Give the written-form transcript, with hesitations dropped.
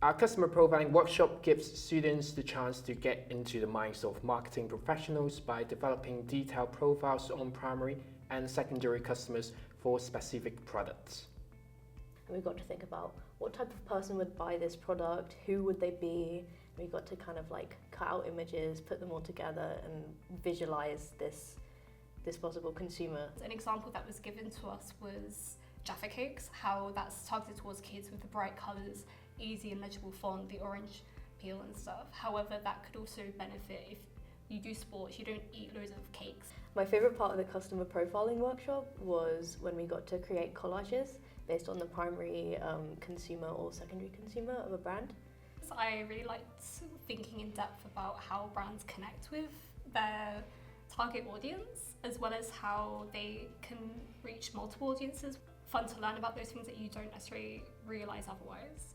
Our customer profiling workshop gives students the chance to get into the minds of marketing professionals by developing detailed profiles on primary and secondary customers for specific products. And we got to think about what type of person would buy this product, who would they be. We got to kind of like cut out images, put them all together and visualize this possible consumer. An example that was given to us was Jaffa Cakes, how that's targeted towards kids with the bright colours, easy and legible font, the orange peel and stuff. However, that could also benefit if you do sports, you don't eat loads of cakes. My favourite part of the customer profiling workshop was when we got to create collages based on the primary consumer or secondary consumer of a brand. So I really liked thinking in depth about how brands connect with their target audience, as well as how they can reach multiple audiences. Fun to learn about those things that you don't necessarily realise otherwise.